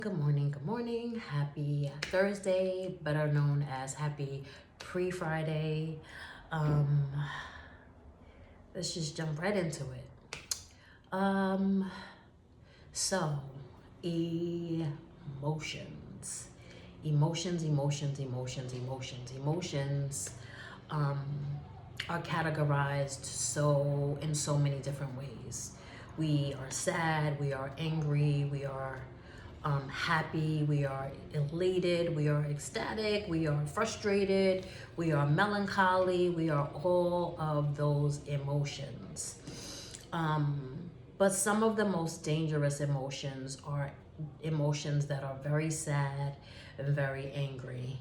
Good morning, good morning. Happy Thursday, better known as happy pre-Friday. Um, let's just jump right into it. Um, so emotions. Emotions um, are categorized in so many different ways. We are sad, we are angry, we are happy, we are elated, we are ecstatic, we are frustrated, we are melancholy, we are all of those emotions. But some of the most dangerous emotions are emotions that are very sad and very angry.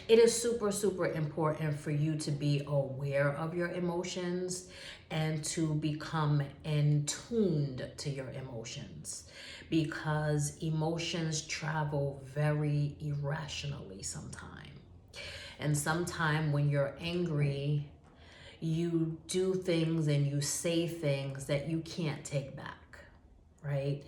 It is super, super important for you to be aware of your emotions and to become in tuned to your emotions, because emotions travel very irrationally sometimes. And sometimes when you're angry, you do things and you say things that you can't take back, right?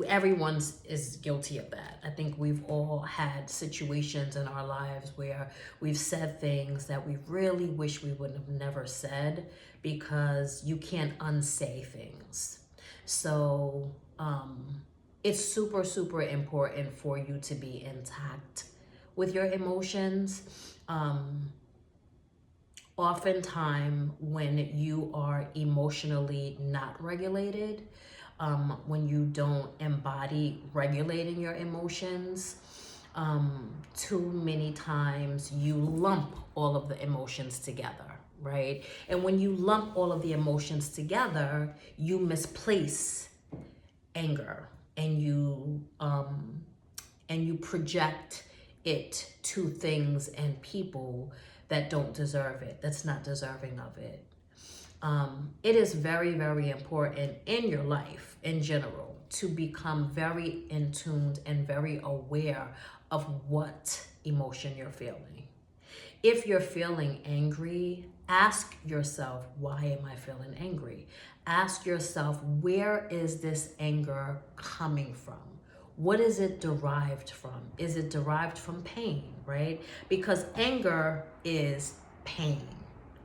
Everyone is guilty of that. I think we've all had situations in our lives where we've said things that we really wish we would have never said, because you can't unsay things. So it's super, super important for you to be intact with your emotions. Oftentimes when you are emotionally not regulated, when you don't embody regulating your emotions, too many times you lump all of the emotions together, right? And when you lump all of the emotions together, you misplace anger, and you project it to things and people that don't deserve it, that's not deserving of it. It is very, very important in your life in general to become very in tuned and very aware of what emotion you're feeling. If you're feeling angry, ask yourself, why am I feeling angry? Ask yourself, where is this anger coming from? What is it derived from? Is it derived from pain, right? Because anger is pain.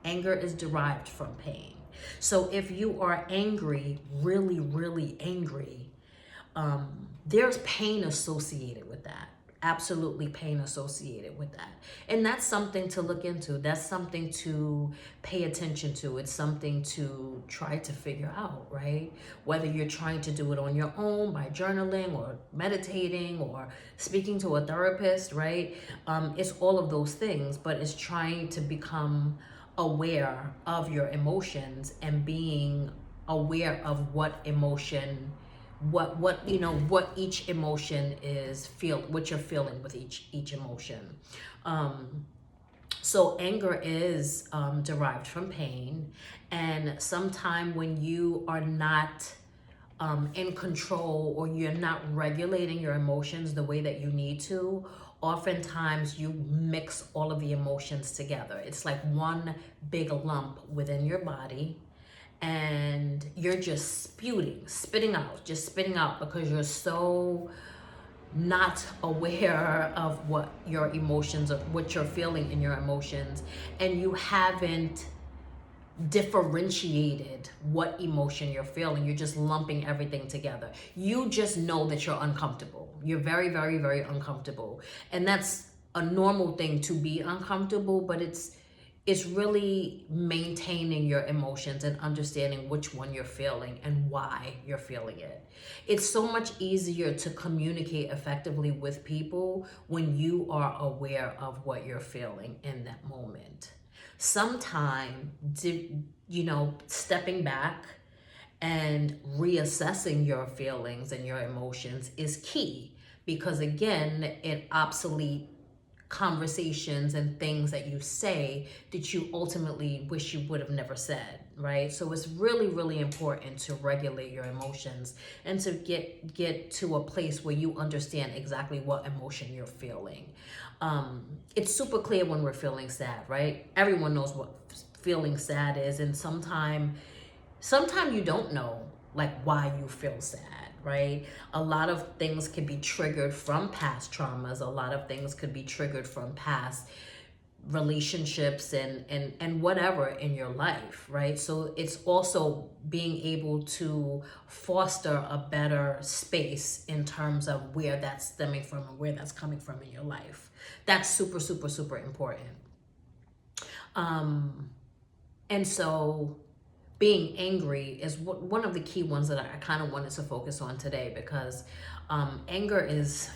Anger is derived from pain. So if you are angry, really, really angry, there's pain associated with that. Absolutely pain associated with that. And that's something to look into. That's something to pay attention to. It's something to try to figure out, right? Whether you're trying to do it on your own by journaling or meditating or speaking to a therapist, right? It's all of those things, but it's trying to become aware of your emotions and being aware of what emotion, what each emotion is, what you're feeling with each emotion. So anger is derived from pain, and sometime when you are not in control, or you're not regulating your emotions the way that you need to, oftentimes you mix all of the emotions together. It's like one big lump within your body, and you're just spitting out because you're so not aware of what your emotions, or what you're feeling in your emotions, and you haven't differentiated what emotion you're feeling. You're just lumping everything together. You just know that you're uncomfortable. You're very, very, very uncomfortable. And that's a normal thing, to be uncomfortable, but it's really maintaining your emotions and understanding which one you're feeling and why you're feeling it. It's so much easier to communicate effectively with people when you are aware of what you're feeling in that moment. Sometime, stepping back and reassessing your feelings and your emotions is key, because again, it obsolete conversations and things that you say that you ultimately wish you would have never said, right? So it's really, really important to regulate your emotions and to get to a place where you understand exactly what emotion you're feeling. It's super clear when we're feeling sad, right? Everyone knows what feeling sad is, and sometimes you don't know like why you feel sad, right? A lot of things can be triggered from past traumas. A lot of things could be triggered from past relationships and whatever in your life, right? So it's also being able to foster a better space in terms of where that's stemming from and where that's coming from in your life. That's super, super, super important. And so being angry is one of the key ones that I kind of wanted to focus on today, because anger is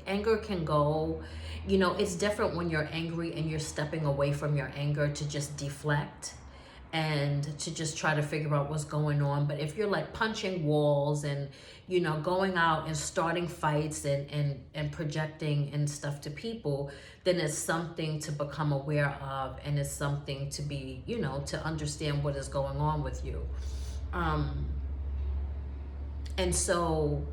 anger can go, it's different when you're angry and you're stepping away from your anger to just deflect and to just try to figure out what's going on. But if you're like punching walls and going out and starting fights and projecting and stuff to people, then it's something to become aware of, and it's something to be, to understand what is going on with you. And so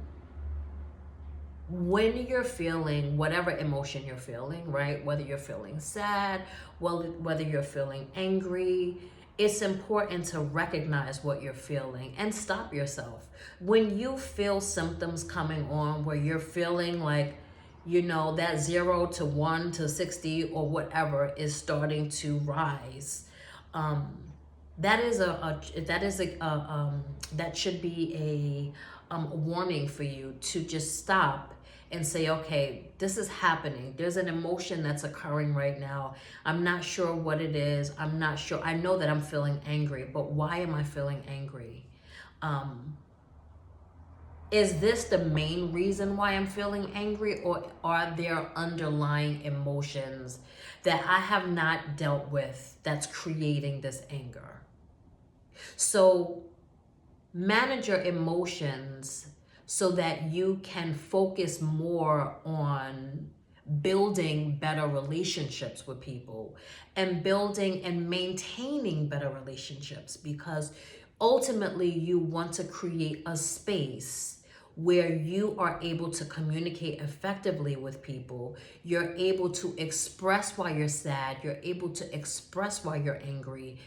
when you're feeling whatever emotion you're feeling, right, whether you're feeling sad, whether you're feeling angry, it's important to recognize what you're feeling and stop yourself. When you feel symptoms coming on where you're feeling like, that 0 to 1 to 60 or whatever is starting to rise, that should be a warning for you to just stop and say, okay, this is happening. There's an emotion that's occurring right now. I'm not sure what it is. I'm not sure. I know that I'm feeling angry, but why am I feeling angry? Is this the main reason why I'm feeling angry, or are there underlying emotions that I have not dealt with that's creating this anger? So manage your emotions so that you can focus more on building better relationships with people and building and maintaining better relationships, because ultimately you want to create a space where you are able to communicate effectively with people. You're able to express why you're sad. You're able to express why you're angry.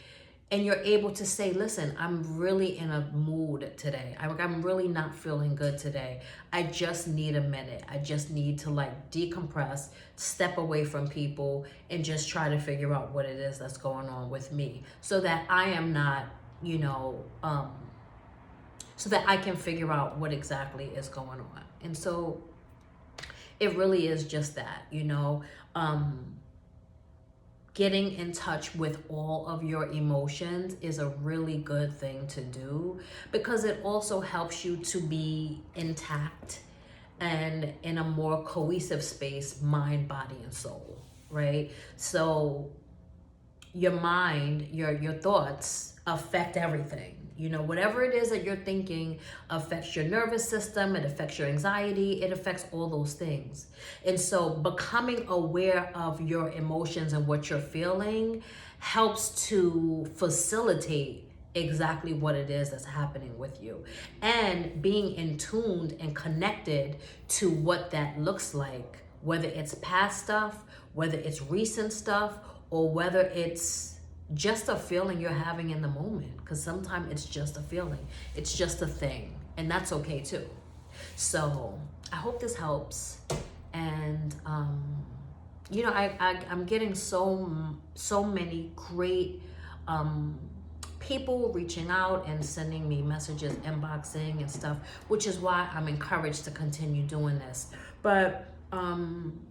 And you're able to say, listen, I'm really in a mood today. I'm really not feeling good today. I just need a minute. I just need to decompress, step away from people, and just try to figure out what it is that's going on with me, so that I am not, so that I can figure out what exactly is going on. And so it really is just that, getting in touch with all of your emotions is a really good thing to do, because it also helps you to be intact and in a more cohesive space, mind, body, and soul, right? So your mind, your thoughts affect everything. Whatever it is that you're thinking affects your nervous system, it affects your anxiety, it affects all those things. And so becoming aware of your emotions and what you're feeling helps to facilitate exactly what it is that's happening with you, and being in tuned and connected to what that looks like, whether it's past stuff, whether it's recent stuff, or whether it's just a feeling you're having in the moment, because sometimes it's just a feeling, it's just a thing, and that's okay too. So I hope this helps. And I'm getting so many great people reaching out and sending me messages, inboxing and stuff, which is why I'm encouraged to continue doing this. But I'm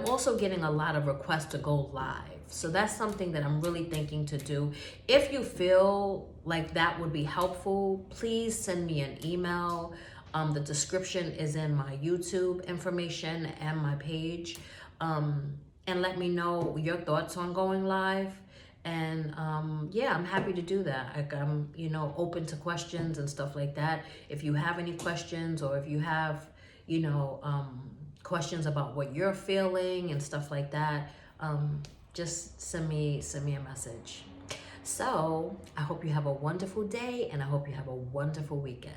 also getting a lot of requests to go live. So that's something that I'm really thinking to do. If you feel like that would be helpful, please send me an email. The description is in my YouTube information and my page. And let me know your thoughts on going live. And yeah, I'm happy to do that. I'm open to questions and stuff like that. If you have any questions, or if you have questions about what you're feeling and stuff like that, just send me a message. So I hope you have a wonderful day, and I hope you have a wonderful weekend.